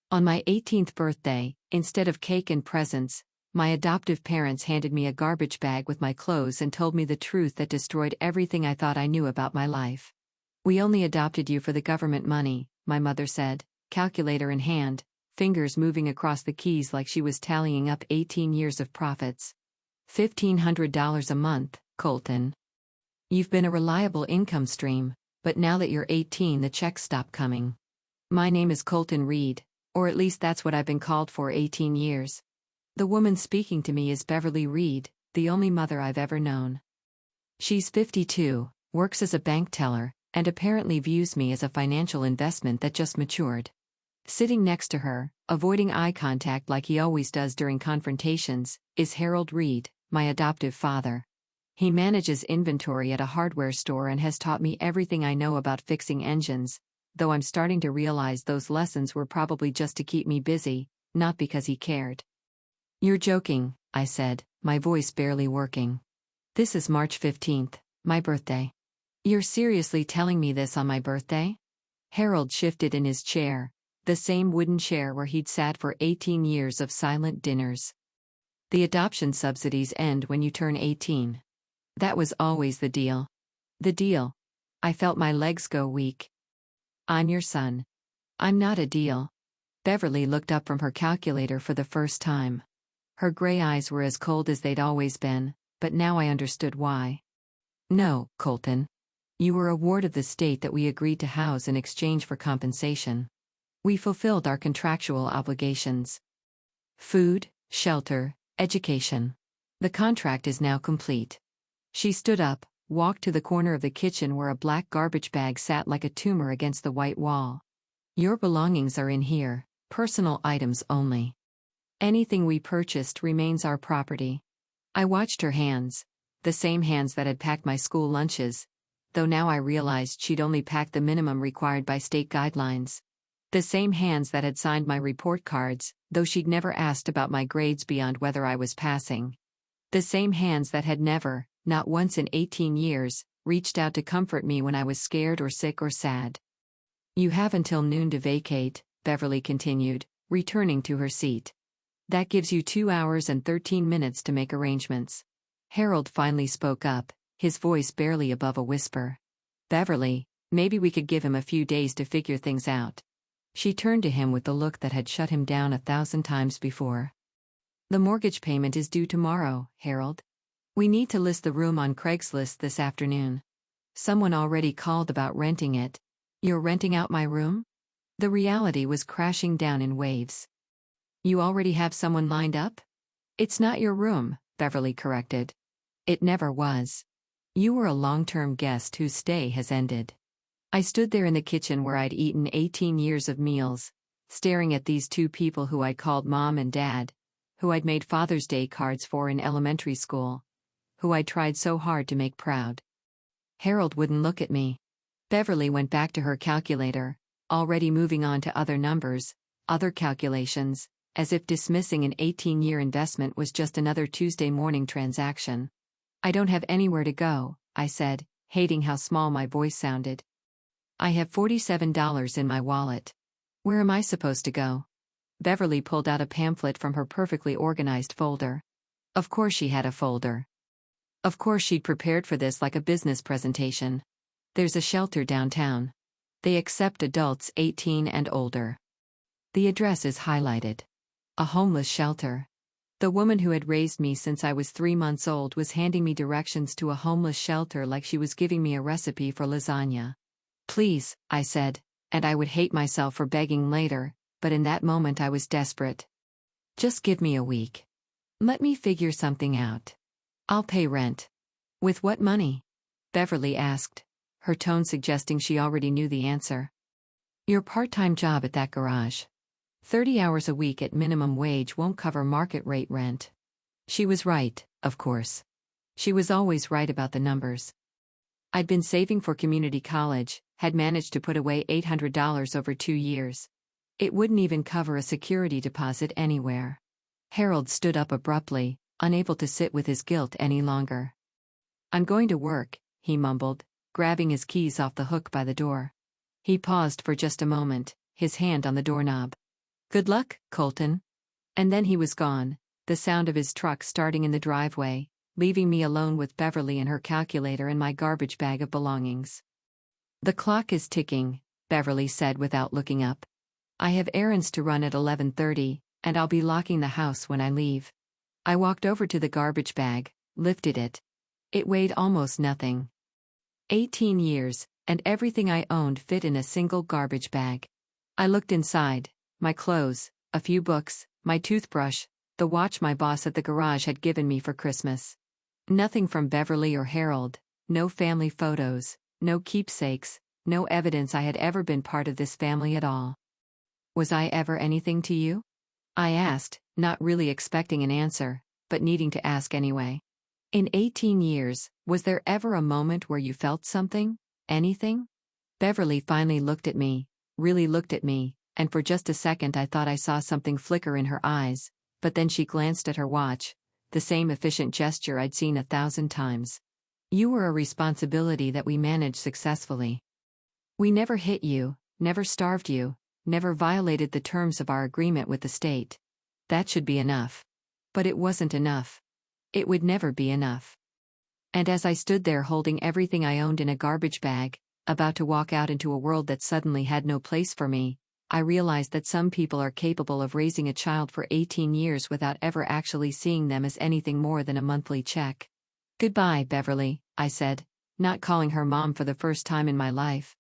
On my 18th birthday, instead of cake and presents, my adoptive parents handed me a garbage bag with my clothes and told me the truth that destroyed everything I thought I knew about my life. "We only adopted you for the government money," my mother said, calculator in hand, fingers moving across the keys like she was tallying up 18 years of profits. $1,500 a month, Colton. You've been a reliable income stream, but now that you're 18, the checks stop coming. My name is Colton Reed, or at least that's what I've been called for 18 years. The woman speaking to me is Beverly Reed, the only mother I've ever known. She's 52, works as a bank teller, and apparently views me as a financial investment that just matured. Sitting next to her, avoiding eye contact like he always does during confrontations, is Harold Reed, my adoptive father. He manages inventory at a hardware store and has taught me everything I know about fixing engines, though I'm starting to realize those lessons were probably just to keep me busy, not because he cared. "You're joking," I said, my voice barely working. "This is March 15th, my birthday. You're seriously telling me this on my birthday?" Harold shifted in his chair, the same wooden chair where he'd sat for 18 years of silent dinners. "The adoption subsidies end when you turn 18. That was always the deal." "The deal?" I felt my legs go weak. "I'm your son. I'm not a deal." Beverly looked up from her calculator for the first time. Her gray eyes were as cold as they'd always been, but now I understood why. "No, Colton. You were a ward of the state that we agreed to house in exchange for compensation. We fulfilled our contractual obligations. Food, shelter, education. The contract is now complete." She stood up, walked to the corner of the kitchen where a black garbage bag sat like a tumor against the white wall. "Your belongings are in here, personal items only. Anything we purchased remains our property." I watched her hands, the same hands that had packed my school lunches, though now I realized she'd only packed the minimum required by state guidelines. The same hands that had signed my report cards, though she'd never asked about my grades beyond whether I was passing. The same hands that had never, not once in 18 years, reached out to comfort me when I was scared or sick or sad. "You have until noon to vacate," Beverly continued, returning to her seat. "That gives you 2 hours and 13 minutes to make arrangements." Harold finally spoke up, his voice barely above a whisper. "Beverly, maybe we could give him a few days to figure things out." She turned to him with the look that had shut him down 1,000 times before. "The mortgage payment is due tomorrow, Harold. We need to list the room on Craigslist this afternoon. Someone already called about renting it." "You're renting out my room?" The reality was crashing down in waves. "You already have someone lined up?" "It's not your room," Beverly corrected. "It never was. You were a long-term guest whose stay has ended." I stood there in the kitchen where I'd eaten 18 years of meals, staring at these two people who I'd called Mom and Dad, who I'd made Father's Day cards for in elementary school, who I'd tried so hard to make proud. Harold wouldn't look at me. Beverly went back to her calculator, already moving on to other numbers, other calculations, as if dismissing an 18-year investment was just another Tuesday morning transaction. "I don't have anywhere to go," I said, hating how small my voice sounded. "I have $47 in my wallet. Where am I supposed to go?" Beverly pulled out a pamphlet from her perfectly organized folder. Of course she had a folder. Of course she'd prepared for this like a business presentation. "There's a shelter downtown. They accept adults 18 and older." The address is highlighted. A homeless shelter. The woman who had raised me since I was 3 months old was handing me directions to a homeless shelter like she was giving me a recipe for lasagna. "Please," I said, and I would hate myself for begging later, but in that moment I was desperate. "Just give me a week. Let me figure something out. I'll pay rent." "With what money?" Beverly asked, her tone suggesting she already knew the answer. "Your part-time job at that garage. 30 hours a week at minimum wage won't cover market rate rent." She was right, of course. She was always right about the numbers. I'd been saving for community college, had managed to put away $800 over 2 years. It wouldn't even cover a security deposit anywhere. Harold stood up abruptly, unable to sit with his guilt any longer. "I'm going to work," he mumbled, grabbing his keys off the hook by the door. He paused for just a moment, his hand on the doorknob. Good luck, Colton. And then he was gone, the sound of his truck starting in the driveway, leaving me alone with Beverly and her calculator and my garbage bag of belongings. The clock is ticking, Beverly said without looking up. I have errands to run at 11:30, and I'll be locking the house when I leave. I walked over to the garbage bag, lifted it. It weighed almost nothing. 18 years, and everything I owned fit in a single garbage bag. I looked inside, my clothes, a few books, my toothbrush, the watch my boss at the garage had given me for Christmas. Nothing from Beverly or Harold, no family photos, no keepsakes, no evidence I had ever been part of this family at all. Was I ever anything to you? I asked, not really expecting an answer, but needing to ask anyway. In 18 years, was there ever a moment where you felt something? Anything? Beverly finally looked at me, really looked at me, and for just a second I thought I saw something flicker in her eyes, but then she glanced at her watch, the same efficient gesture I'd seen 1,000 times. You were a responsibility that we managed successfully. We never hit you, never starved you, never violated the terms of our agreement with the state. That should be enough. But it wasn't enough. It would never be enough. And as I stood there holding everything I owned in a garbage bag, about to walk out into a world that suddenly had no place for me, I realized that some people are capable of raising a child for 18 years without ever actually seeing them as anything more than a monthly check. Goodbye, Beverly, I said, not calling her mom for the first time in my life.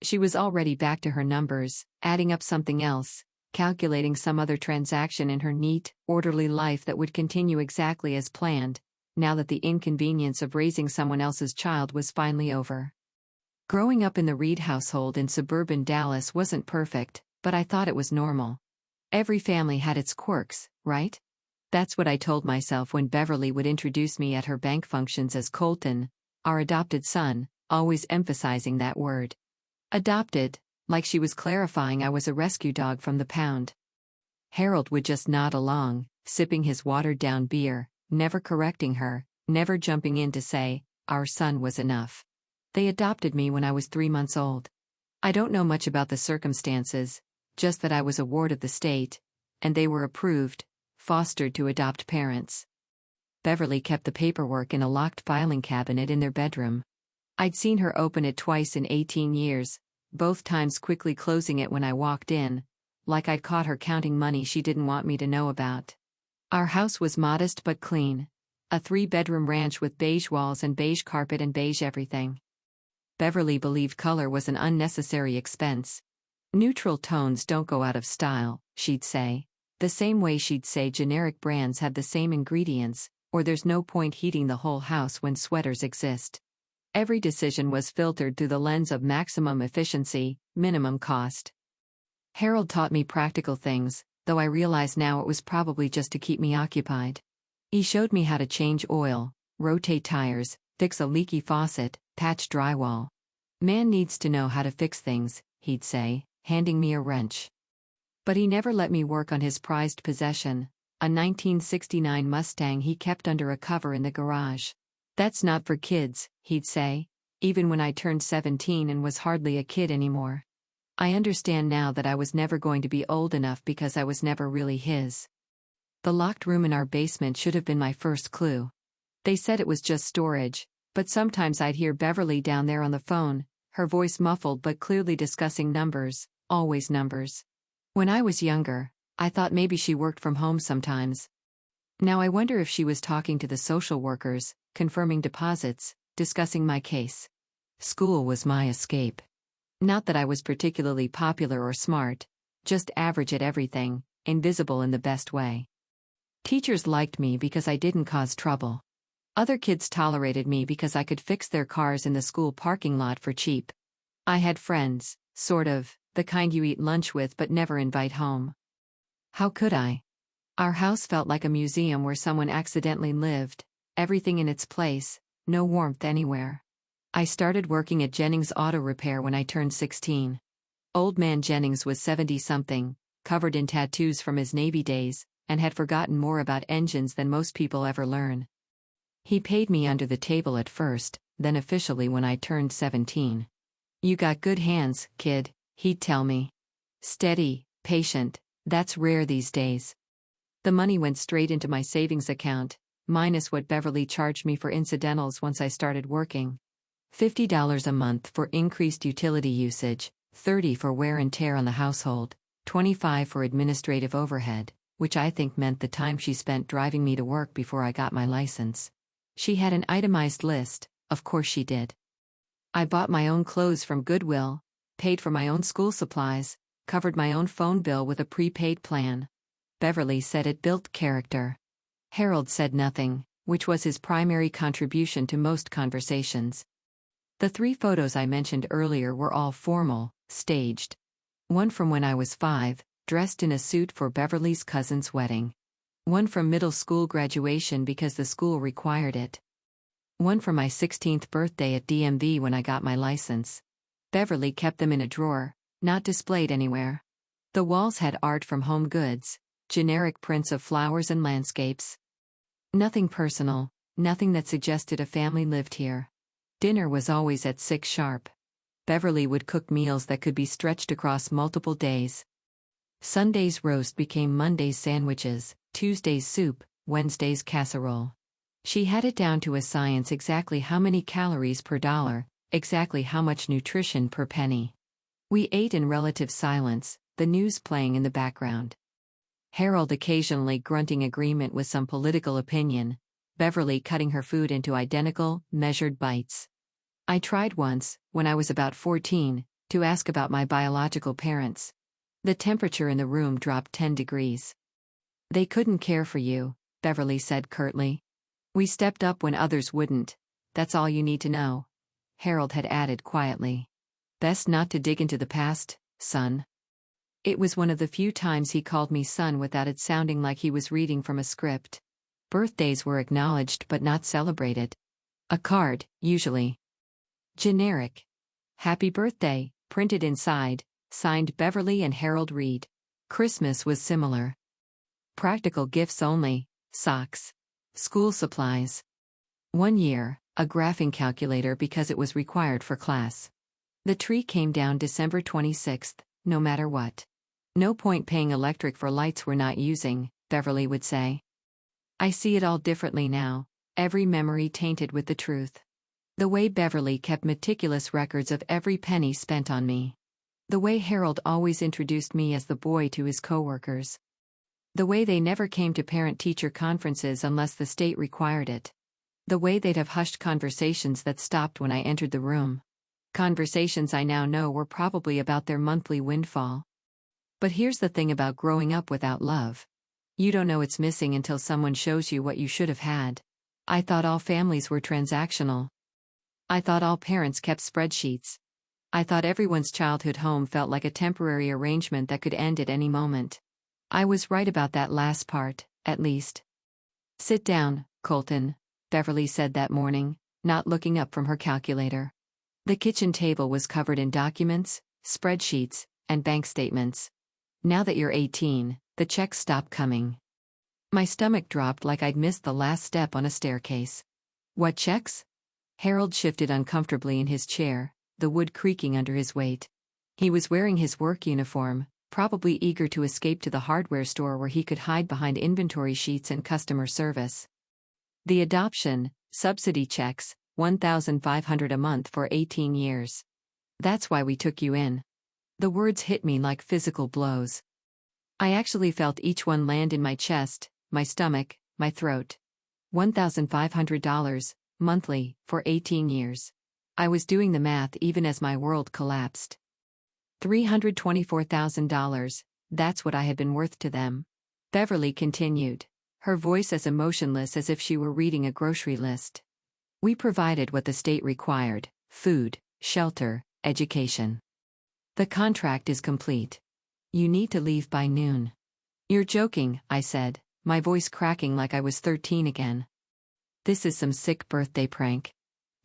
She was already back to her numbers, adding up something else, calculating some other transaction in her neat, orderly life that would continue exactly as planned, now that the inconvenience of raising someone else's child was finally over. Growing up in the Reed household in suburban Dallas wasn't perfect, but I thought it was normal. Every family had its quirks, right? That's what I told myself when Beverly would introduce me at her bank functions as Colton, our adopted son, always emphasizing that word. Adopted, like she was clarifying I was a rescue dog from the pound. Harold would just nod along, sipping his watered-down beer, never correcting her, never jumping in to say, our son was enough. They adopted me when I was 3 months old. I don't know much about the circumstances, just that I was a ward of the state, and they were approved, fostered to adopt parents. Beverly kept the paperwork in a locked filing cabinet in their bedroom. I'd seen her open it twice in 18 years, both times quickly closing it when I walked in, like I'd caught her counting money she didn't want me to know about. Our house was modest but clean, a 3-bedroom ranch with beige walls and beige carpet and beige everything. Beverly believed color was an unnecessary expense. Neutral tones don't go out of style, she'd say, the same way she'd say generic brands have the same ingredients, or there's no point heating the whole house when sweaters exist. Every decision was filtered through the lens of maximum efficiency, minimum cost. Harold taught me practical things, though I realize now it was probably just to keep me occupied. He showed me how to change oil, rotate tires, fix a leaky faucet, patch drywall. Man needs to know how to fix things, he'd say, handing me a wrench. But he never let me work on his prized possession, a 1969 Mustang he kept under a cover in the garage. That's not for kids, he'd say, even when I turned 17 and was hardly a kid anymore. I understand now that I was never going to be old enough because I was never really his. The locked room in our basement should have been my first clue. They said it was just storage, but sometimes I'd hear Beverly down there on the phone, her voice muffled but clearly discussing numbers, always numbers. When I was younger, I thought maybe she worked from home sometimes. Now I wonder if she was talking to the social workers, confirming deposits, discussing my case. School was my escape. Not that I was particularly popular or smart, just average at everything, invisible in the best way. Teachers liked me because I didn't cause trouble. Other kids tolerated me because I could fix their cars in the school parking lot for cheap. I had friends, sort of, the kind you eat lunch with but never invite home. How could I? Our house felt like a museum where someone accidentally lived, everything in its place, no warmth anywhere. I started working at Jennings Auto Repair when I turned 16. Old man Jennings was 70-something, covered in tattoos from his Navy days, and had forgotten more about engines than most people ever learn. He paid me under the table at first, then officially when I turned 17. You got good hands, kid, he'd tell me. Steady, patient, That's rare these days. The money went straight into my savings account, minus what Beverly charged me for incidentals once I started working. $50 a month for increased utility usage, $30 for wear and tear on the household, $25 for administrative overhead, which I think meant the time she spent driving me to work before I got my license. She had an itemized list, of course she did. I bought my own clothes from Goodwill, paid for my own school supplies, covered my own phone bill with a prepaid plan. Beverly said it built character. Harold said nothing, which was his primary contribution to most conversations. The 3 photos I mentioned earlier were all formal, staged. One from when I was 5, dressed in a suit for Beverly's cousin's wedding. One from middle school graduation because the school required it. One for my 16th birthday at DMV when I got my license. Beverly kept them in a drawer, not displayed anywhere. The walls had art from Home Goods, generic prints of flowers and landscapes. Nothing personal, nothing that suggested a family lived here. Dinner was always at 6 sharp. Beverly would cook meals that could be stretched across multiple days. Sunday's roast became Monday's sandwiches, Tuesday's soup, Wednesday's casserole. She had it down to a science exactly how many calories per dollar, exactly how much nutrition per penny. We ate in relative silence, the news playing in the background. Harold occasionally grunting agreement with some political opinion, Beverly cutting her food into identical, measured bites. I tried once, when I was about 14, to ask about my biological parents. The temperature in the room dropped 10 degrees. They couldn't care for you, Beverly said curtly. We stepped up when others wouldn't. That's all you need to know. Harold had added quietly. Best not to dig into the past, son. It was one of the few times he called me son without it sounding like he was reading from a script. Birthdays were acknowledged but not celebrated. A card, usually. Generic. Happy birthday, printed inside, signed Beverly and Harold Reed. Christmas was similar. Practical gifts only, socks. School supplies. One year, a graphing calculator because it was required for class. The tree came down December 26th, no matter what. No point paying electric for lights we're not using, Beverly would say. I see it all differently now, every memory tainted with the truth. The way Beverly kept meticulous records of every penny spent on me. The way Harold always introduced me as the boy to his coworkers. The way they never came to parent-teacher conferences unless the state required it. The way they'd have hushed conversations that stopped when I entered the room. Conversations I now know were probably about their monthly windfall. But here's the thing about growing up without love. You don't know it's missing until someone shows you what you should have had. I thought all families were transactional. I thought all parents kept spreadsheets. I thought everyone's childhood home felt like a temporary arrangement that could end at any moment. I was right about that last part, at least. Sit down, Colton, Beverly said that morning, not looking up from her calculator. The kitchen table was covered in documents, spreadsheets, and bank statements. Now that you're 18, the checks stop coming. My stomach dropped like I'd missed the last step on a staircase. What checks? Harold shifted uncomfortably in his chair, the wood creaking under his weight. He was wearing his work uniform, probably eager to escape to the hardware store where he could hide behind inventory sheets and customer service. The adoption, subsidy checks, $1,500 a month for 18 years. That's why we took you in. The words hit me like physical blows. I actually felt each one land in my chest, my stomach, my throat. $1,500, monthly, for 18 years. I was doing the math even as my world collapsed. $324,000, that's what I had been worth to them. Beverly continued, her voice as emotionless as if she were reading a grocery list. We provided what the state required: food, shelter, education. The contract is complete. You need to leave by noon. You're joking, I said, my voice cracking like I was 13 again. This is some sick birthday prank.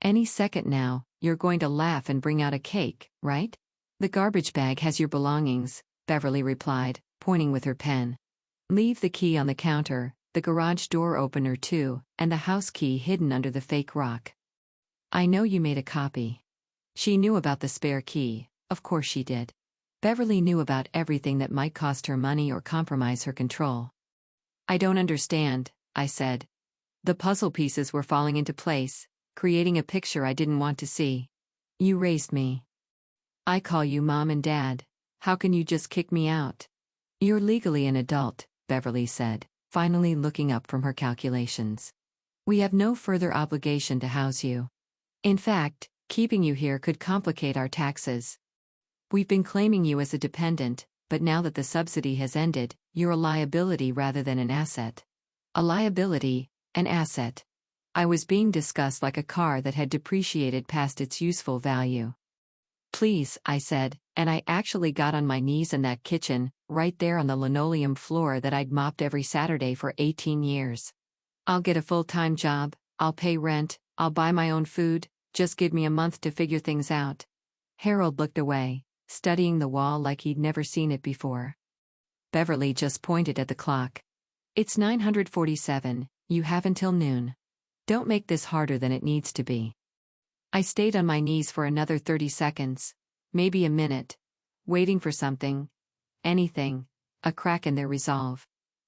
Any second now, you're going to laugh and bring out a cake, right? The garbage bag has your belongings, Beverly replied, pointing with her pen. Leave the key on the counter, the garage door opener too, and the house key hidden under the fake rock. I know you made a copy. She knew about the spare key, of course she did. Beverly knew about everything that might cost her money or compromise her control. I don't understand, I said. The puzzle pieces were falling into place, creating a picture I didn't want to see. You raised me. I call you mom and dad. How can you just kick me out? You're legally an adult, Beverly said, finally looking up from her calculations. We have no further obligation to house you. In fact, keeping you here could complicate our taxes. We've been claiming you as a dependent, but now that the subsidy has ended, you're a liability rather than an asset. A liability, an asset. I was being discussed like a car that had depreciated past its useful value. Please, I said, and I actually got on my knees in that kitchen, right there on the linoleum floor that I'd mopped every Saturday for 18 years. I'll get a full-time job, I'll pay rent, I'll buy my own food, just give me a month to figure things out. Harold looked away, studying the wall like he'd never seen it before. Beverly just pointed at the clock. It's 9:47, you have until noon. Don't make this harder than it needs to be. I stayed on my knees for another 30 seconds, maybe a minute, waiting for something, anything, a crack in their resolve.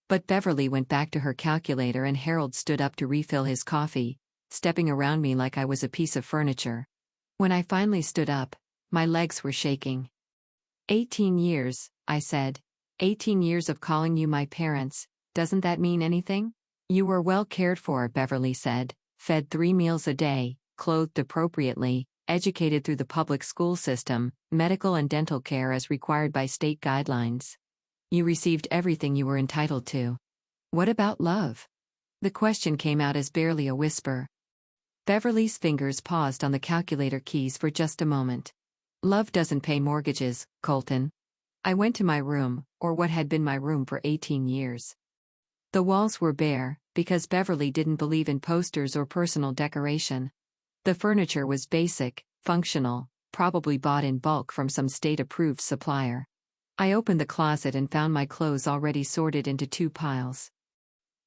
But Beverly went back to her calculator and Harold stood up to refill his coffee, stepping around me like I was a piece of furniture. When I finally stood up, my legs were shaking. 18 years, I said. 18 years of calling you my parents, doesn't that mean anything? You were well cared for, Beverly said, fed 3 meals a day, clothed appropriately, educated through the public school system, medical and dental care as required by state guidelines. You received everything you were entitled to. What about love? The question came out as barely a whisper. Beverly's fingers paused on the calculator keys for just a moment. Love doesn't pay mortgages, Colton. I went to my room, or what had been my room for 18 years. The walls were bare, because Beverly didn't believe in posters or personal decoration. The furniture was basic, functional, probably bought in bulk from some state-approved supplier. I opened the closet and found my clothes already sorted into 2 piles.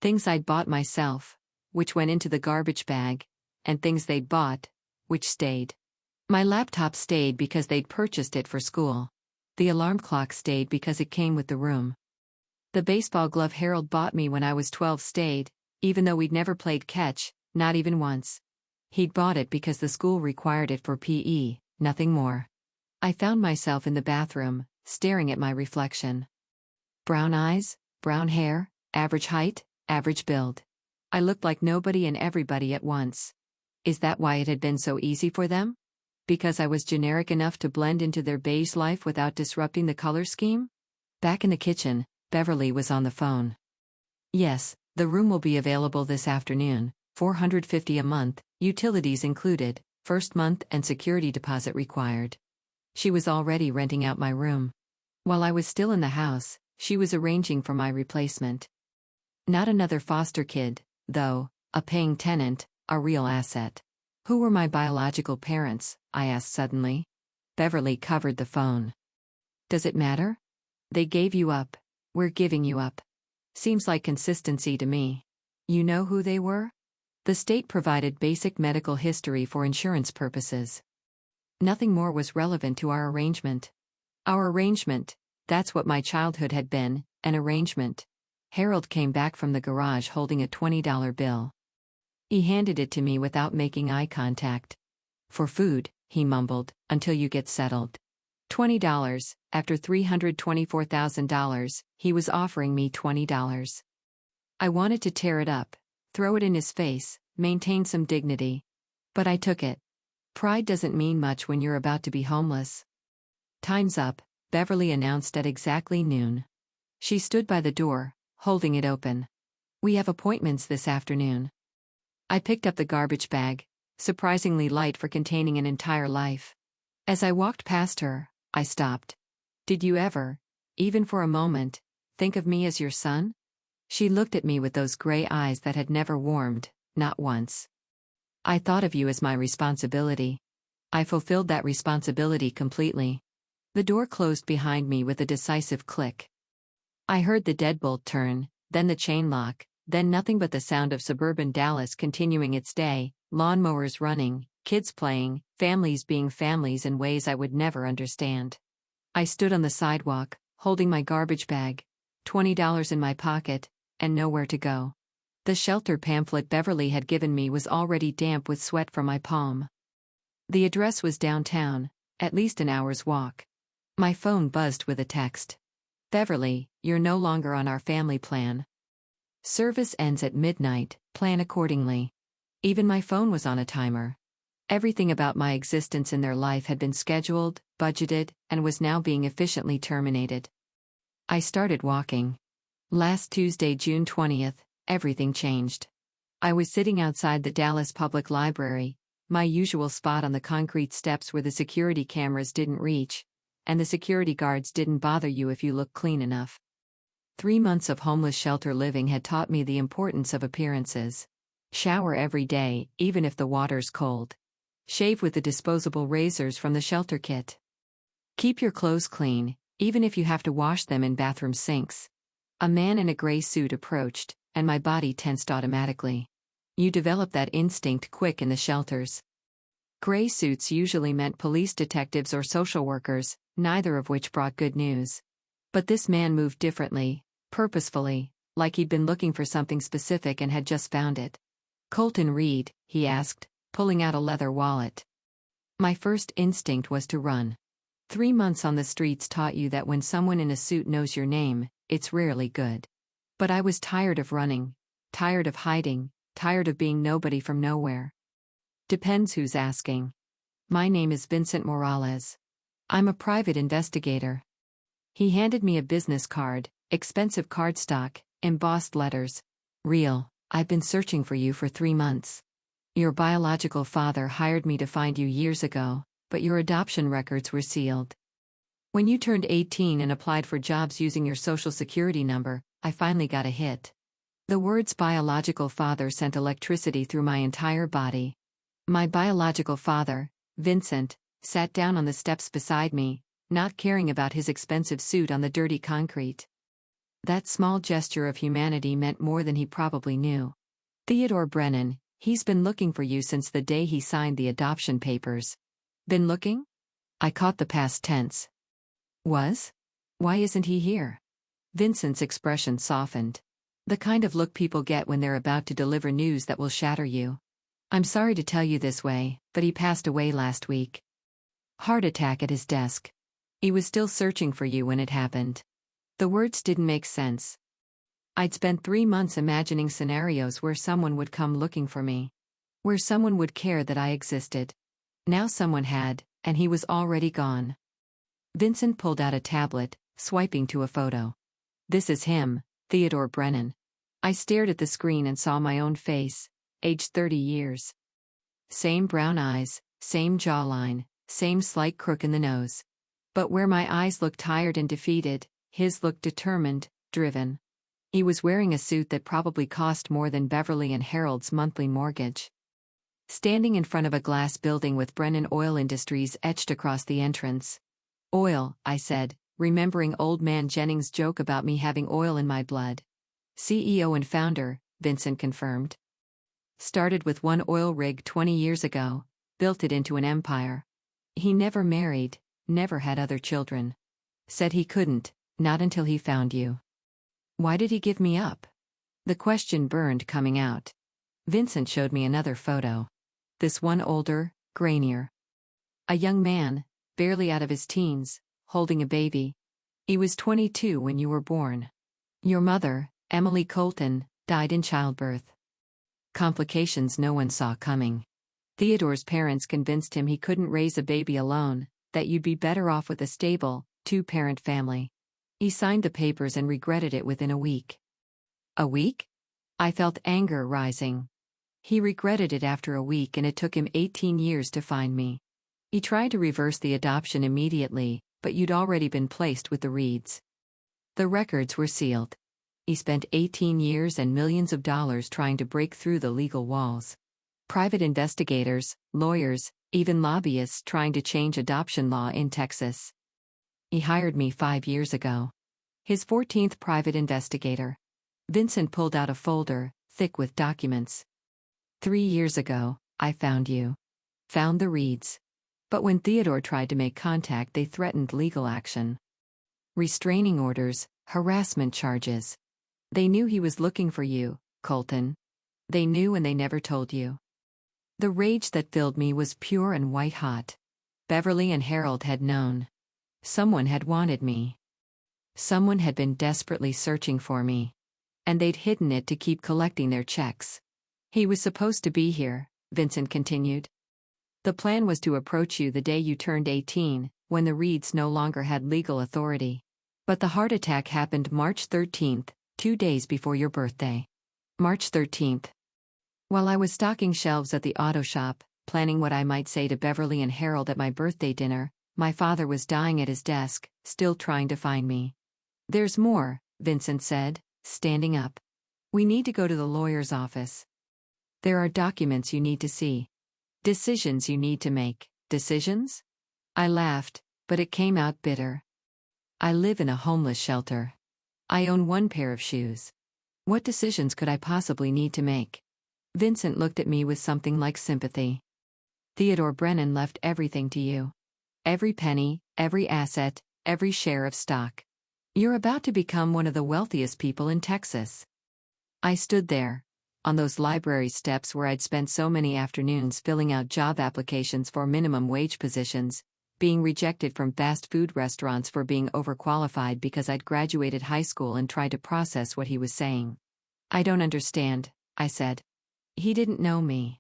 Things I'd bought myself, which went into the garbage bag, and things they'd bought, which stayed. My laptop stayed because they'd purchased it for school. The alarm clock stayed because it came with the room. The baseball glove Harold bought me when I was 12 stayed, even though we'd never played catch, not even once. He'd bought it because the school required it for PE, nothing more. I found myself in the bathroom, staring at my reflection. Brown eyes, brown hair, average height, average build. I looked like nobody and everybody at once. Is that why it had been so easy for them? Because I was generic enough to blend into their beige life without disrupting the color scheme? Back in the kitchen, Beverly was on the phone. Yes, the room will be available this afternoon, $450 a month, utilities included, first month and security deposit required. She was already renting out my room. While I was still in the house, she was arranging for my replacement. Not another foster kid, though, a paying tenant, a real asset. Who were my biological parents? I asked suddenly. Beverly covered the phone. Does it matter? They gave you up. We're giving you up. Seems like consistency to me. You know who they were? The state provided basic medical history for insurance purposes. Nothing more was relevant to our arrangement. Our arrangement, that's what my childhood had been, an arrangement. Harold came back from the garage holding a $20 bill. He handed it to me without making eye contact. For food, he mumbled, until you get settled. $20, after $324,000, he was offering me $20. I wanted to tear it up, throw it in his face, maintain some dignity. But I took it. Pride doesn't mean much when you're about to be homeless. Time's up, Beverly announced at exactly noon. She stood by the door, holding it open. We have appointments this afternoon. I picked up the garbage bag, surprisingly light for containing an entire life. As I walked past her, I stopped. Did you ever, even for a moment, think of me as your son? She looked at me with those gray eyes that had never warmed, not once. I thought of you as my responsibility. I fulfilled that responsibility completely. The door closed behind me with a decisive click. I heard the deadbolt turn, then the chain lock, then nothing but the sound of suburban Dallas continuing its day, lawnmowers running, kids playing, families being families in ways I would never understand. I stood on the sidewalk, holding my garbage bag, $20 in my pocket, and nowhere to go. The shelter pamphlet Beverly had given me was already damp with sweat from my palm. The address was downtown, at least an hour's walk. My phone buzzed with a text. Beverly, you're no longer on our family plan. Service ends at midnight, plan accordingly. Even my phone was on a timer. Everything about my existence in their life had been scheduled, budgeted, and was now being efficiently terminated. I started walking. Last Tuesday, June 20th, everything changed. I was sitting outside the Dallas Public Library, my usual spot on the concrete steps where the security cameras didn't reach, and the security guards didn't bother you if you looked clean enough. 3 months of homeless shelter living had taught me the importance of appearances. Shower every day, even if the water's cold. Shave with the disposable razors from the shelter kit. Keep your clothes clean, even if you have to wash them in bathroom sinks. A man in a gray suit approached, and my body tensed automatically. You develop that instinct quick in the shelters. Gray suits usually meant police detectives or social workers, neither of which brought good news. But this man moved differently, purposefully, like he'd been looking for something specific and had just found it. Colton Reed, he asked, pulling out a leather wallet. My first instinct was to run. 3 months on the streets taught you that when someone in a suit knows your name, it's rarely good. But I was tired of running, tired of hiding, tired of being nobody from nowhere. Depends who's asking. My name is Vincent Morales. I'm a private investigator. He handed me a business card, expensive cardstock, embossed letters. Real, I've been searching for you for 3 months. Your biological father hired me to find you years ago, but your adoption records were sealed. When you turned 18 and applied for jobs using your social security number, I finally got a hit. The words biological father sent electricity through my entire body. My biological father, Vincent, sat down on the steps beside me, not caring about his expensive suit on the dirty concrete. That small gesture of humanity meant more than he probably knew. Theodore Brennan, he's been looking for you since the day he signed the adoption papers. Been looking? I caught the past tense. Was? Why isn't he here? Vincent's expression softened. The kind of look people get when they're about to deliver news that will shatter you. I'm sorry to tell you this way, but he passed away last week. Heart attack at his desk. He was still searching for you when it happened. The words didn't make sense. I'd spent 3 months imagining scenarios where someone would come looking for me. Where someone would care that I existed. Now someone had, and he was already gone. Vincent pulled out a tablet, swiping to a photo. This is him, Theodore Brennan. I stared at the screen and saw my own face, aged 30 years. Same brown eyes, same jawline, same slight crook in the nose. But where my eyes looked tired and defeated, his looked determined, driven. He was wearing a suit that probably cost more than Beverly and Harold's monthly mortgage. Standing in front of a glass building with Brennan Oil Industries etched across the entrance. Oil, I said, remembering old man Jennings' joke about me having oil in my blood. CEO and founder, Vincent confirmed. Started with one oil rig 20 years ago, built it into an empire. He never married, never had other children. Said he couldn't, not until he found you. Why did he give me up? The question burned coming out. Vincent showed me another photo. This one older, grainier. A young man, barely out of his teens, holding a baby. He was 22 when you were born. Your mother, Emily Colton, died in childbirth. Complications no one saw coming. Theodore's parents convinced him he couldn't raise a baby alone, that you'd be better off with a stable, 2-parent family. He signed the papers and regretted it within a week. A week? I felt anger rising. He regretted it after a week and it took him 18 years to find me. He tried to reverse the adoption immediately, but you'd already been placed with the Reeds. The records were sealed. He spent 18 years and millions of dollars trying to break through the legal walls. Private investigators, lawyers, even lobbyists trying to change adoption law in Texas. He hired me 5 years ago. His 14th private investigator. Vincent pulled out a folder, thick with documents. 3 years ago, I found you. Found the Reeds. But when Theodore tried to make contact, they threatened legal action. Restraining orders, harassment charges. They knew he was looking for you, Colton. They knew and they never told you. The rage that filled me was pure and white-hot. Beverly and Harold had known. Someone had wanted me. Someone had been desperately searching for me. And they'd hidden it to keep collecting their checks. He was supposed to be here, Vincent continued. The plan was to approach you the day you turned 18, when the Reeds no longer had legal authority. But the heart attack happened March 13th, 2 days before your birthday. March 13th. While I was stocking shelves at the auto shop, planning what I might say to Beverly and Harold at my birthday dinner, my father was dying at his desk, still trying to find me. There's more, Vincent said, standing up. We need to go to the lawyer's office. There are documents you need to see. Decisions you need to make. Decisions? I laughed, but it came out bitter. I live in a homeless shelter. I own 1 pair of shoes. What decisions could I possibly need to make? Vincent looked at me with something like sympathy. Theodore Brennan left everything to you. Every penny, every asset, every share of stock. You're about to become one of the wealthiest people in Texas. I stood there, on those library steps where I'd spent so many afternoons filling out job applications for minimum wage positions, being rejected from fast food restaurants for being overqualified because I'd graduated high school, and tried to process what he was saying. I don't understand, I said. He didn't know me.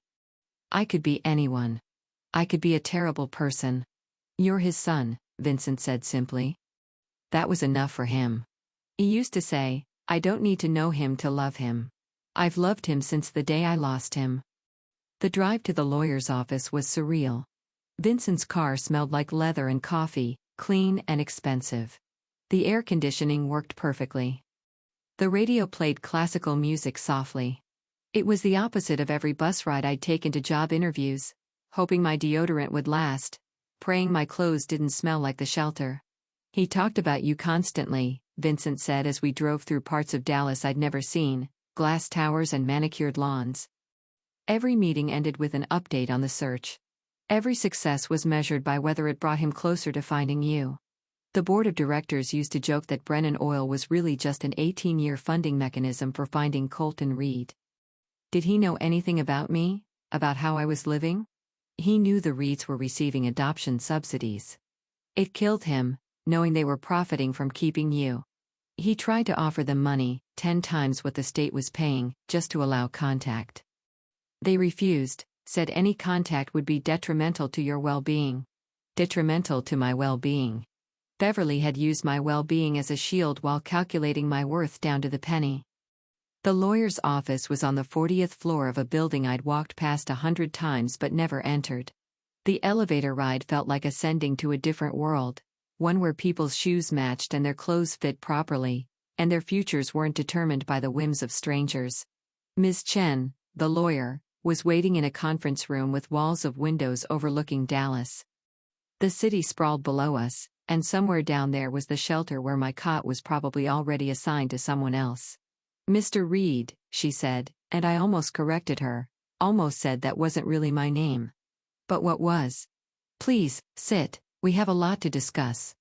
I could be anyone. I could be a terrible person. You're his son, Vincent said simply. That was enough for him. He used to say, I don't need to know him to love him. I've loved him since the day I lost him. The drive to the lawyer's office was surreal. Vincent's car smelled like leather and coffee, clean and expensive. The air conditioning worked perfectly. The radio played classical music softly. It was the opposite of every bus ride I'd taken to job interviews, hoping my deodorant would last, praying my clothes didn't smell like the shelter. He talked about you constantly, Vincent said as we drove through parts of Dallas I'd never seen, glass towers and manicured lawns. Every meeting ended with an update on the search. Every success was measured by whether it brought him closer to finding you. The board of directors used to joke that Brennan Oil was really just an 18-year funding mechanism for finding Colton Reed. Did he know anything about me, about how I was living? He knew the Reeds were receiving adoption subsidies. It killed him, knowing they were profiting from keeping you. He tried to offer them money, 10 times what the state was paying, just to allow contact. They refused, said any contact would be detrimental to your well-being. Detrimental to my well-being. Beverly had used my well-being as a shield while calculating my worth down to the penny. The lawyer's office was on the 40th floor of a building I'd walked past 100 times but never entered. The elevator ride felt like ascending to a different world, one where people's shoes matched and their clothes fit properly, and their futures weren't determined by the whims of strangers. Ms. Chen, the lawyer, was waiting in a conference room with walls of windows overlooking Dallas. The city sprawled below us, and somewhere down there was the shelter where my cot was probably already assigned to someone else. Mr. Reed, she said, and I almost corrected her, almost said that wasn't really my name. But what was? Please, sit, we have a lot to discuss.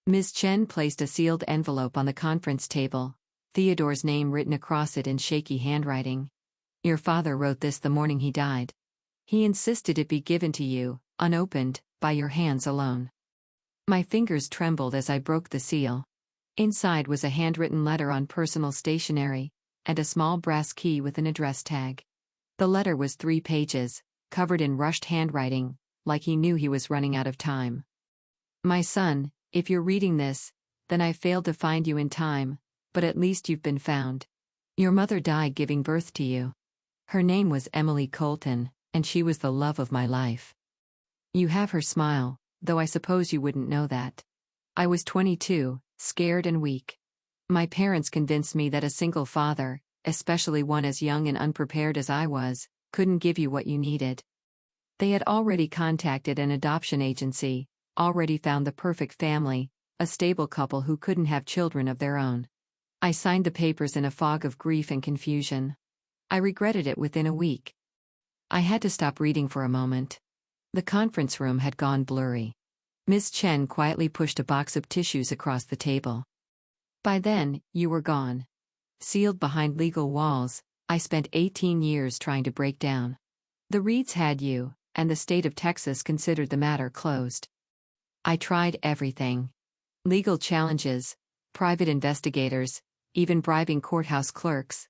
Ms. Chen placed a sealed envelope on the conference table, Theodore's name written across it in shaky handwriting. Your father wrote this the morning he died. He insisted it be given to you, unopened, by your hands alone. My fingers trembled as I broke the seal. Inside was a handwritten letter on personal stationery, and a small brass key with an address tag. The letter was 3 pages, covered in rushed handwriting, like he knew he was running out of time. My son, if you're reading this, then I failed to find you in time, but at least you've been found. Your mother died giving birth to you. Her name was Emily Colton, and she was the love of my life. You have her smile, though I suppose you wouldn't know that. I was 22, scared and weak. My parents convinced me that a single father, especially one as young and unprepared as I was, couldn't give you what you needed. They had already contacted an adoption agency, already found the perfect family, a stable couple who couldn't have children of their own. I signed the papers in a fog of grief and confusion. I regretted it within a week. I had to stop reading for a moment. The conference room had gone blurry. Miss Chen quietly pushed a box of tissues across the table. By then, you were gone. Sealed behind legal walls, I spent 18 years trying to break down. The Reeds had you, and the state of Texas considered the matter closed. I tried everything. Legal challenges, private investigators, even bribing courthouse clerks,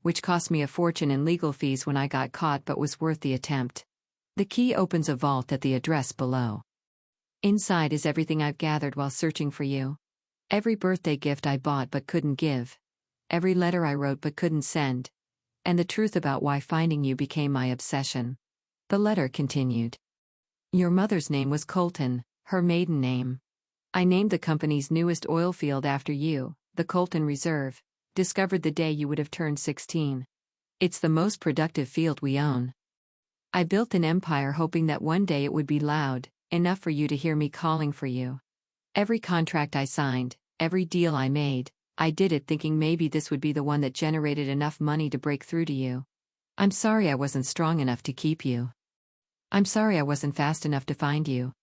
which cost me a fortune in legal fees when I got caught but was worth the attempt. The key opens a vault at the address below. Inside is everything I've gathered while searching for you. Every birthday gift I bought but couldn't give. Every letter I wrote but couldn't send. And the truth about why finding you became my obsession. The letter continued. Your mother's name was Colton, her maiden name. I named the company's newest oil field after you, the Colton Reserve, discovered the day you would have turned 16. It's the most productive field we own. I built an empire hoping that one day it would be loud, enough for you to hear me calling for you. Every contract I signed, every deal I made, I did it thinking maybe this would be the one that generated enough money to break through to you. I'm sorry I wasn't strong enough to keep you. I'm sorry I wasn't fast enough to find you.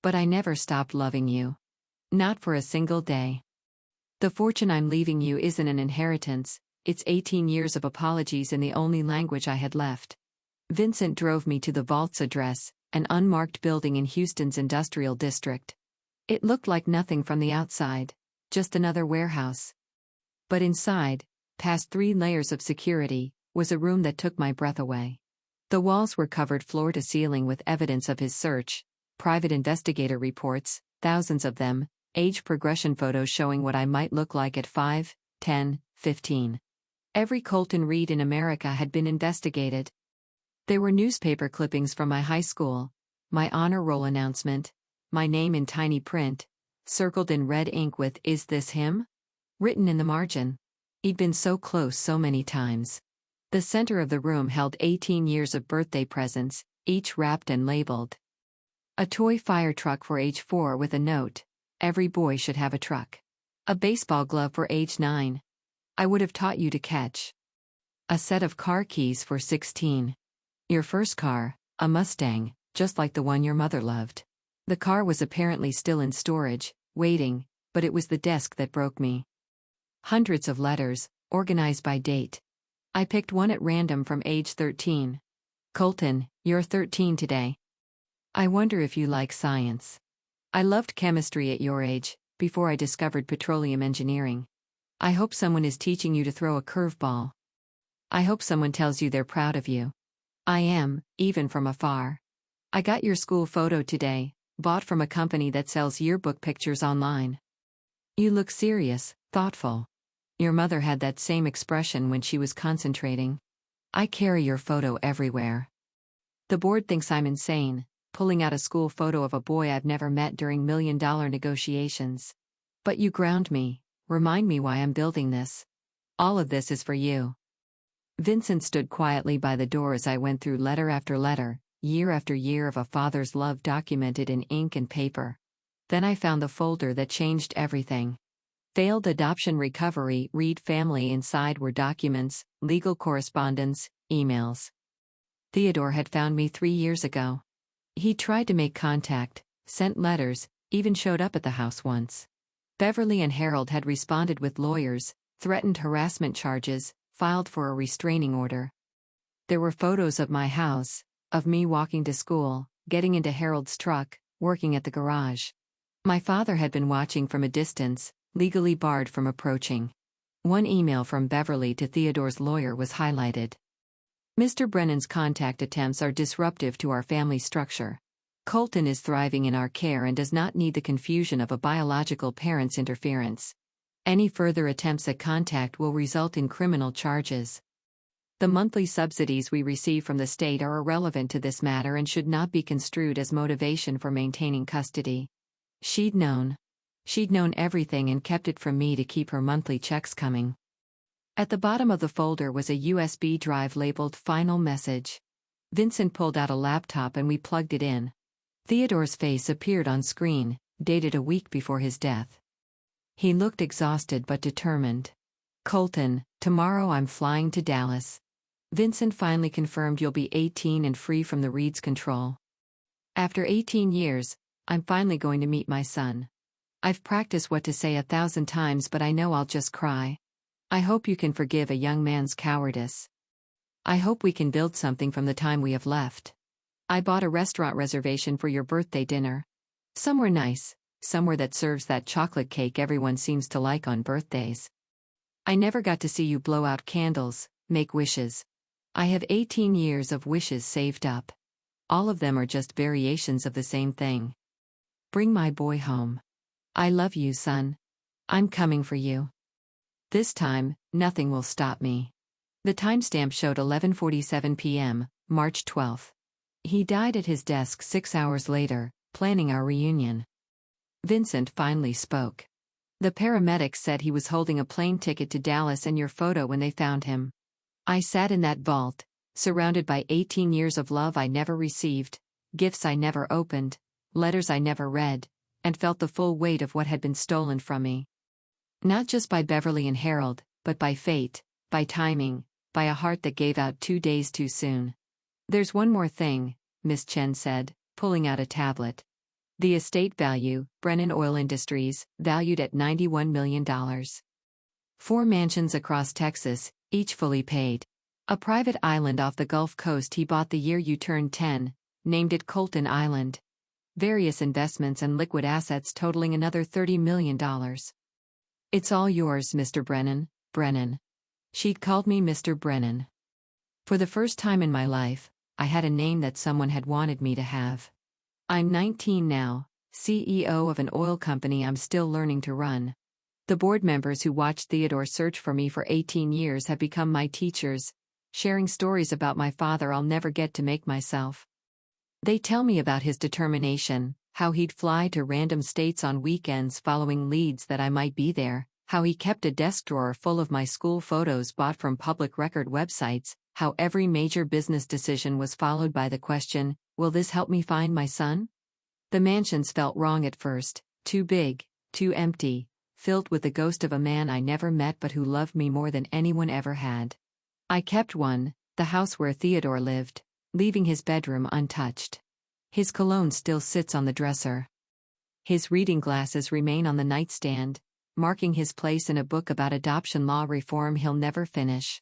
But I never stopped loving you. Not for a single day. The fortune I'm leaving you isn't an inheritance, it's 18 years of apologies in the only language I had left. Vincent drove me to the vault's address, an unmarked building in Houston's industrial district. It looked like nothing from the outside, just another warehouse. But inside, past 3 layers of security, was a room that took my breath away. The walls were covered floor to ceiling with evidence of his search, private investigator reports, thousands of them, age progression photos showing what I might look like at 5, 10, 15. Every Colton Reed in America had been investigated. There were newspaper clippings from my high school, my honor roll announcement, my name in tiny print, circled in red ink with "Is this him?" written in the margin. He'd been so close so many times. The center of the room held 18 years of birthday presents, each wrapped and labeled. A toy fire truck for age 4 with a note, "Every boy should have a truck." A baseball glove for age 9. "I would have taught you to catch." A set of car keys for 16. Your first car, a Mustang, just like the one your mother loved. The car was apparently still in storage, waiting, but it was the desk that broke me. Hundreds of letters, organized by date. I picked one at random from age 13. Colton, you're 13 today. I wonder if you like science. I loved chemistry at your age, before I discovered petroleum engineering. I hope someone is teaching you to throw a curveball. I hope someone tells you they're proud of you. I am, even from afar. I got your school photo today, bought from a company that sells yearbook pictures online. You look serious, thoughtful. Your mother had that same expression when she was concentrating. I carry your photo everywhere. The board thinks I'm insane, pulling out a school photo of a boy I've never met during million-dollar negotiations. But you ground me, remind me why I'm building this. All of this is for you. Vincent stood quietly by the door as I went through letter after letter, year after year of a father's love documented in ink and paper. Then I found the folder that changed everything. Failed adoption recovery, Reed family. Inside were documents, legal correspondence, emails. Theodore had found me 3 years ago. He tried to make contact, sent letters, even showed up at the house once. Beverly and Harold had responded with lawyers, threatened harassment charges, filed for a restraining order. There were photos of my house, of me walking to school, getting into Harold's truck, working at the garage. My father had been watching from a distance, legally barred from approaching. One email from Beverly to Theodore's lawyer was highlighted. Mr. Brennan's contact attempts are disruptive to our family structure. Colton is thriving in our care and does not need the confusion of a biological parent's interference. Any further attempts at contact will result in criminal charges. The monthly subsidies we receive from the state are irrelevant to this matter and should not be construed as motivation for maintaining custody. She'd known. She'd known everything and kept it from me to keep her monthly checks coming. At the bottom of the folder was a USB drive labeled Final Message. Vincent pulled out a laptop and we plugged it in. Theodore's face appeared on screen, dated a week before his death. He looked exhausted but determined. Colton, tomorrow I'm flying to Dallas. Vincent finally confirmed you'll be 18 and free from the Reed's control. After 18 years, I'm finally going to meet my son. I've practiced what to say 1,000 times, but I know I'll just cry. I hope you can forgive a young man's cowardice. I hope we can build something from the time we have left. I bought a restaurant reservation for your birthday dinner. Somewhere nice, somewhere that serves that chocolate cake everyone seems to like on birthdays. I never got to see you blow out candles, make wishes. I have 18 years of wishes saved up. All of them are just variations of the same thing. Bring my boy home. I love you, son. I'm coming for you. This time, nothing will stop me. The timestamp showed 11:47 p.m., March 12. He died at his desk 6 hours later, planning our reunion. Vincent finally spoke. The paramedics said he was holding a plane ticket to Dallas and your photo when they found him. I sat in that vault, surrounded by 18 years of love I never received, gifts I never opened, letters I never read, and felt the full weight of what had been stolen from me. Not just by Beverly and Harold, but by fate, by timing, by a heart that gave out 2 days too soon. There's one more thing, Miss Chen said, pulling out a tablet. The estate value, Brennan Oil Industries, valued at $91 million. 4 mansions across Texas, each fully paid. A private island off the Gulf Coast he bought the year you turned 10, named it Colton Island. Various investments and liquid assets totaling another $30 million. It's all yours, Mr. Brennan, Brennan. She'd called me Mr. Brennan. For the first time in my life, I had a name that someone had wanted me to have. I'm 19 now, CEO of an oil company I'm still learning to run. The board members who watched Theodore search for me for 18 years have become my teachers, sharing stories about my father I'll never get to make myself. They tell me about his determination, how he'd fly to random states on weekends following leads that I might be there, how he kept a desk drawer full of my school photos bought from public record websites, how every major business decision was followed by the question, will this help me find my son? The mansions felt wrong at first, too big, too empty, filled with the ghost of a man I never met but who loved me more than anyone ever had. I kept one, the house where Theodore lived, leaving his bedroom untouched. His cologne still sits on the dresser. His reading glasses remain on the nightstand, marking his place in a book about adoption law reform he'll never finish.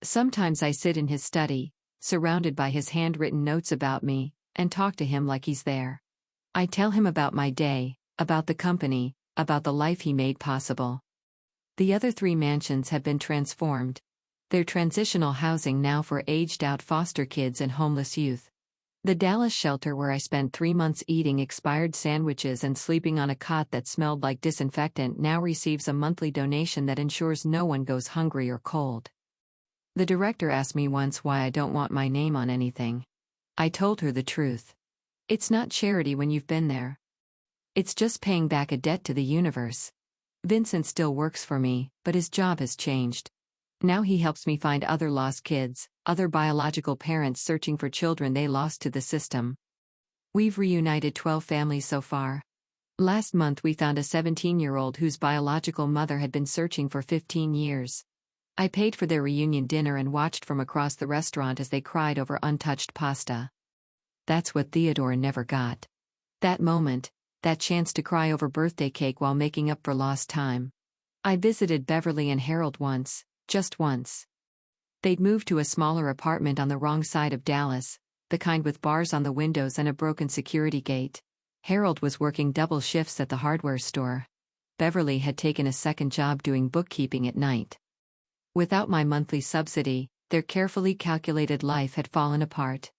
Sometimes I sit in his study, surrounded by his handwritten notes about me, and talk to him like he's there. I tell him about my day, about the company, about the life he made possible. The other 3 mansions have been transformed. They're transitional housing now for aged-out foster kids and homeless youth. The Dallas shelter where I spent 3 months eating expired sandwiches and sleeping on a cot that smelled like disinfectant now receives a monthly donation that ensures no one goes hungry or cold. The director asked me once why I don't want my name on anything. I told her the truth. It's not charity when you've been there. It's just paying back a debt to the universe. Vincent still works for me, but his job has changed. Now he helps me find other lost kids, other biological parents searching for children they lost to the system. We've reunited 12 families so far. Last month we found a 17-year-old whose biological mother had been searching for 15 years. I paid for their reunion dinner and watched from across the restaurant as they cried over untouched pasta. That's what Theodore never got. That moment, that chance to cry over birthday cake while making up for lost time. I visited Beverly and Harold once, just once. They'd moved to a smaller apartment on the wrong side of Dallas, the kind with bars on the windows and a broken security gate. Harold was working double shifts at the hardware store. Beverly had taken a second job doing bookkeeping at night. Without my monthly subsidy, their carefully calculated life had fallen apart.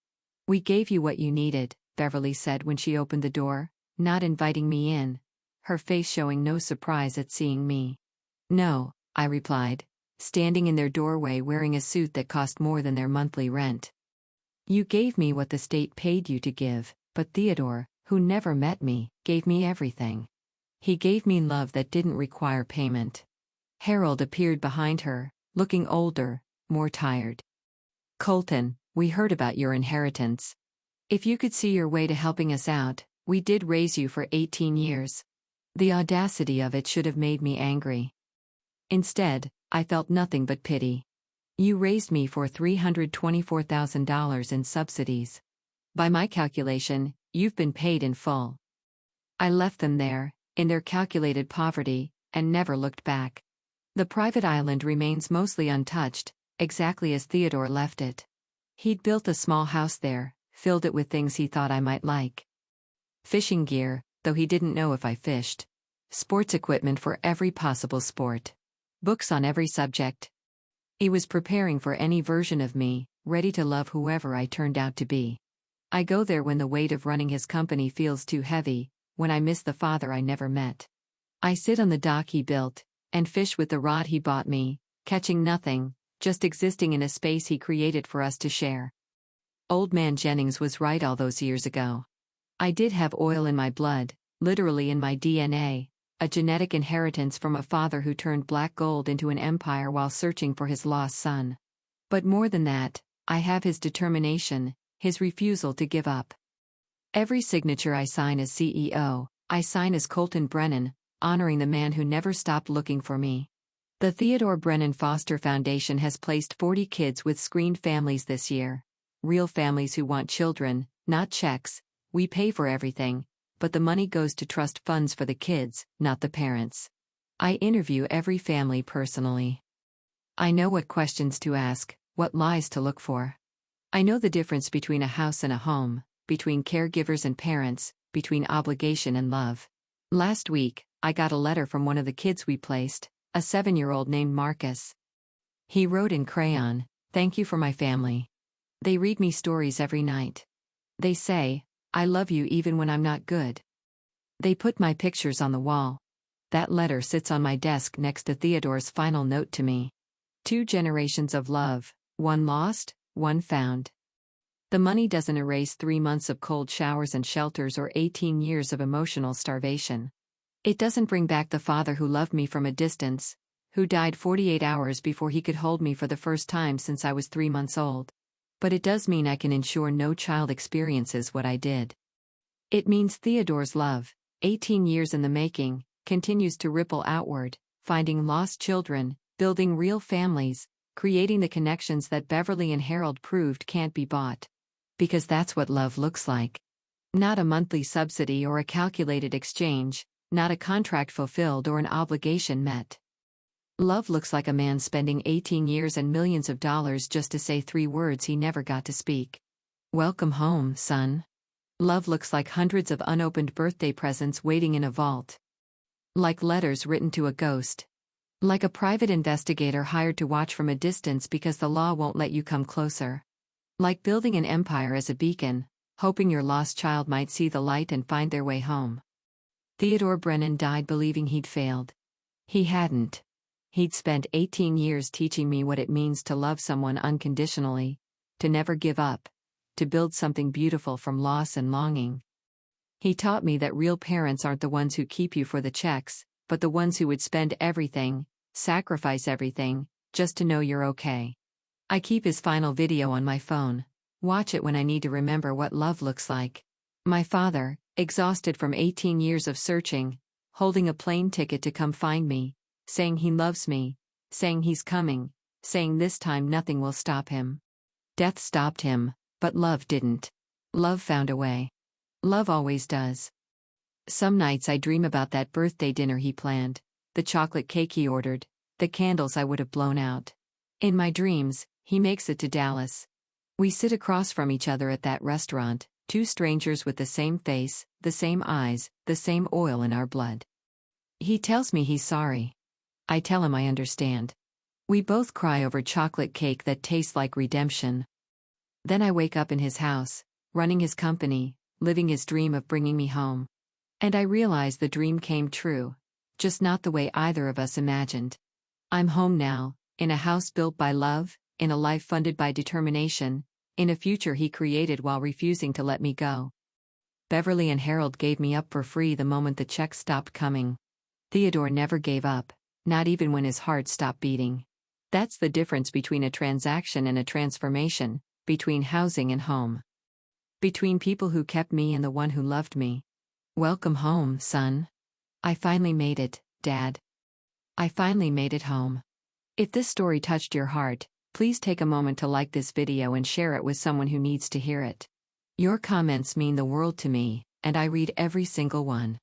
We gave you what you needed, Beverly said when she opened the door, not inviting me in, her face showing no surprise at seeing me. No, I replied, standing in their doorway wearing a suit that cost more than their monthly rent. You gave me what the state paid you to give, but Theodore, who never met me, gave me everything. He gave me love that didn't require payment. Harold appeared behind her, looking older, more tired. Colton, we heard about your inheritance. If you could see your way to helping us out, we did raise you for 18 years. The audacity of it should have made me angry. Instead, I felt nothing but pity. You raised me for $324,000 in subsidies. By my calculation, You've been paid in full. I left them there, in their calculated poverty, and never looked back. The private island remains mostly untouched, exactly as Theodore left it. He'd built a small house there, filled it with things he thought I might like. Fishing gear, though he didn't know if I fished. Sports equipment for every possible sport. Books on every subject. He was preparing for any version of me, ready to love whoever I turned out to be. I go there when the weight of running his company feels too heavy, when I miss the father I never met. I sit on the dock he built, and fish with the rod he bought me, catching nothing, just existing in a space he created for us to share. Old man Jennings was right all those years ago. I did have oil in my blood, literally in my DNA, a genetic inheritance from a father who turned black gold into an empire while searching for his lost son. But more than that, I have his determination, his refusal to give up. Every signature I sign as CEO, I sign as Colton Brennan, honoring the man who never stopped looking for me. The Theodore Brennan Foster Foundation has placed 40 kids with screened families this year. Real families who want children, not checks. We pay for everything, but the money goes to trust funds for the kids, not the parents. I interview every family personally. I know what questions to ask, what lies to look for. I know the difference between a house and a home, between caregivers and parents, between obligation and love. Last week, I got a letter from one of the kids we placed, a 7-year-old named Marcus. He wrote in crayon, "Thank you for my family. They read me stories every night. They say, I love you even when I'm not good. They put my pictures on the wall." That letter sits on my desk next to Theodore's final note to me. 2 generations of love, one lost, one found. The money doesn't erase 3 months of cold showers and shelters or 18 years of emotional starvation. It doesn't bring back the father who loved me from a distance, who died 48 hours before he could hold me for the first time since I was 3 months old. But it does mean I can ensure no child experiences what I did. It means Theodore's love, 18 years in the making, continues to ripple outward, finding lost children, building real families, creating the connections that Beverly and Harold proved can't be bought. Because that's what love looks like. Not a monthly subsidy or a calculated exchange, not a contract fulfilled or an obligation met. Love looks like a man spending 18 years and millions of dollars just to say 3 words he never got to speak. Welcome home, son. Love looks like hundreds of unopened birthday presents waiting in a vault. Like letters written to a ghost. Like a private investigator hired to watch from a distance because the law won't let you come closer. Like building an empire as a beacon, hoping your lost child might see the light and find their way home. Theodore Brennan died believing he'd failed. He hadn't. He'd spent 18 years teaching me what it means to love someone unconditionally, to never give up, to build something beautiful from loss and longing. He taught me that real parents aren't the ones who keep you for the checks, but the ones who would spend everything, sacrifice everything, just to know you're okay. I keep his final video on my phone, watch it when I need to remember what love looks like. My father, exhausted from 18 years of searching, holding a plane ticket to come find me, saying he loves me, saying he's coming, saying this time nothing will stop him. Death stopped him, but love didn't. Love found a way. Love always does. Some nights I dream about that birthday dinner he planned, the chocolate cake he ordered, the candles I would have blown out. In my dreams, he makes it to Dallas. We sit across from each other at that restaurant, 2 strangers with the same face, the same eyes, the same oil in our blood. He tells me he's sorry. I tell him I understand. We both cry over chocolate cake that tastes like redemption. Then I wake up in his house, running his company, living his dream of bringing me home. And I realize the dream came true, just not the way either of us imagined. I'm home now, in a house built by love, in a life funded by determination, in a future he created while refusing to let me go. Beverly and Harold gave me up for free the moment the checks stopped coming. Theodore never gave up, not even when his heart stopped beating. That's the difference between a transaction and a transformation, between housing and home. Between people who kept me and the one who loved me. Welcome home, son. I finally made it, Dad. I finally made it home. If this story touched your heart, please take a moment to like this video and share it with someone who needs to hear it. Your comments mean the world to me, and I read every single one.